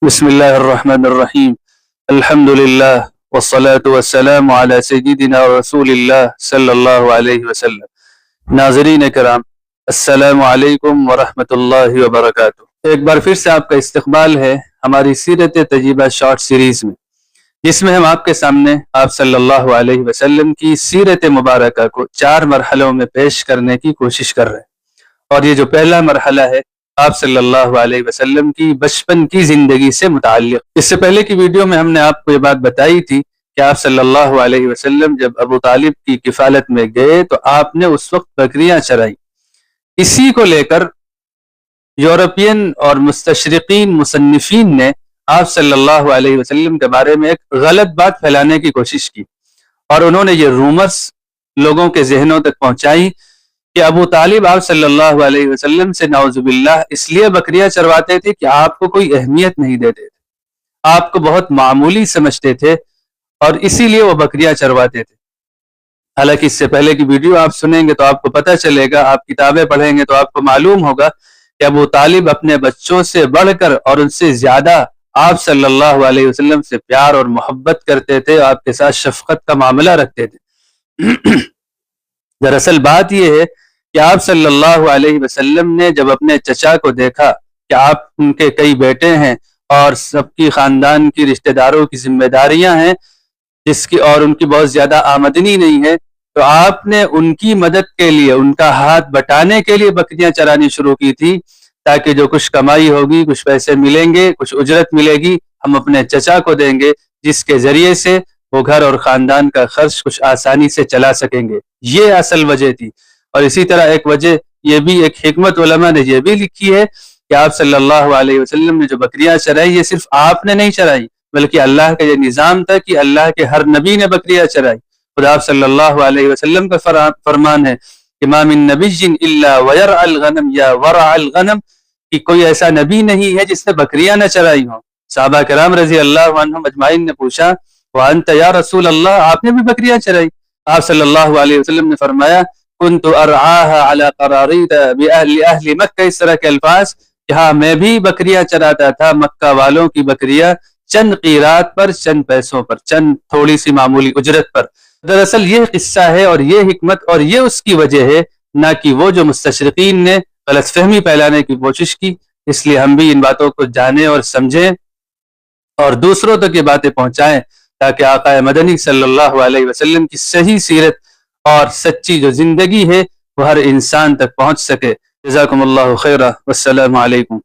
بسم اللہ الرحمن الرحیم الحمد للہ والصلاة والسلام علی سیدنا رسول اللہ صلی اللہ علیہ وسلم۔ ناظرین کرام، السلام علیکم ورحمۃ اللہ وبرکاتہ۔ ایک بار پھر سے آپ کا استقبال ہے ہماری سیرت طیبہ شارٹ سیریز میں، جس میں ہم آپ کے سامنے آپ صلی اللہ علیہ وسلم کی سیرت مبارکہ کو 4 مرحلوں میں پیش کرنے کی کوشش کر رہے ہیں، اور یہ جو پہلا مرحلہ ہے آپ صلی اللہ علیہ وسلم کی بچپن کی زندگی سے متعلق۔ اس سے پہلے کی ویڈیو میں ہم نے آپ کو یہ بات بتائی تھی کہ آپ صلی اللہ علیہ وسلم جب ابو طالب کی کفالت میں گئے تو آپ نے اس وقت بکریاں چرائی۔ اسی کو لے کر یورپین اور مستشرقین مصنفین نے آپ صلی اللہ علیہ وسلم کے بارے میں ایک غلط بات پھیلانے کی کوشش کی، اور انہوں نے یہ رومرز لوگوں کے ذہنوں تک پہنچائی کہ ابو طالب آپ صلی اللہ علیہ وسلم سے نعوذ باللہ اس لیے بکریاں چرواتے تھے کہ آپ کو کوئی اہمیت نہیں دیتے تھے، آپ کو بہت معمولی سمجھتے تھے، اور اسی لیے وہ بکریاں چرواتے تھے۔ حالانکہ اس سے پہلے کی ویڈیو آپ سنیں گے تو آپ کو پتہ چلے گا، آپ کتابیں پڑھیں گے تو آپ کو معلوم ہوگا کہ ابو طالب اپنے بچوں سے بڑھ کر اور ان سے زیادہ آپ صلی اللہ علیہ وسلم سے پیار اور محبت کرتے تھے، آپ کے ساتھ شفقت کا معاملہ رکھتے تھے۔ دراصل بات یہ ہے کہ آپ صلی اللہ علیہ وسلم نے جب اپنے چچا کو دیکھا کہ آپ ان کے کئی بیٹے ہیں اور سب کی خاندان کی رشتہ داروں کی ذمہ داریاں ہیں اور ان کی بہت زیادہ آمدنی نہیں ہے، تو آپ نے ان کی مدد کے لیے، ان کا ہاتھ بٹانے کے لیے بکریاں چرانی شروع کی تھی، تاکہ جو کچھ کمائی ہوگی، کچھ پیسے ملیں گے، کچھ اجرت ملے گی، ہم اپنے چچا کو دیں گے، جس کے ذریعے سے وہ گھر اور خاندان کا خرچ کچھ آسانی سے چلا سکیں گے۔ یہ اصل وجہ تھی۔ اور اسی طرح ایک وجہ یہ بھی، ایک حکمت علماء نے یہ بھی لکھی ہے کہ آپ صلی اللہ علیہ وسلم نے جو بکریاں چرائی، یہ صرف آپ نے نہیں چرائی، بلکہ اللہ کا یہ نظام تھا کہ اللہ کے ہر نبی نے بکریاں چرائی۔ خدا آپ صلی اللہ علیہ وسلم کا فرمان ہے کہ ما من نبی الا ویرع الغنم یا ورع الغنم، کہ کوئی ایسا نبی نہیں ہے جس نے بکریاں نہ چرائی ہوں۔ صحابہ کرام رضی اللہ عنہم اجمعین نے پوچھا، وانت یا رسول اللہ، آپ نے بھی بکریاں چرائی؟ آپ صلی اللہ علیہ وسلم نے فرمایا، كنت ارعاها على قراريط باهل مکہ، اس طرح کے الفاظ کہ ہاں میں بھی بکریاں چراتا تھا، مکہ والوں کی بکریاں، چند قیرات پر، چند پیسوں پر، چند تھوڑی سی معمولی اجرت پر۔ دراصل یہ قصہ ہے اور یہ حکمت اور یہ اس کی وجہ ہے، نہ کہ وہ جو مستشرقین نے غلط فہمی پھیلانے کی کوشش کی۔ اس لیے ہم بھی ان باتوں کو جانیں اور سمجھیں اور دوسروں تک یہ باتیں پہنچائیں، تاکہ آقا مدنی صلی اللہ علیہ وسلم کی صحیح سیرت اور سچی جو زندگی ہے وہ ہر انسان تک پہنچ سکے۔ جزاکم اللہ خیرہ، والسلام علیکم۔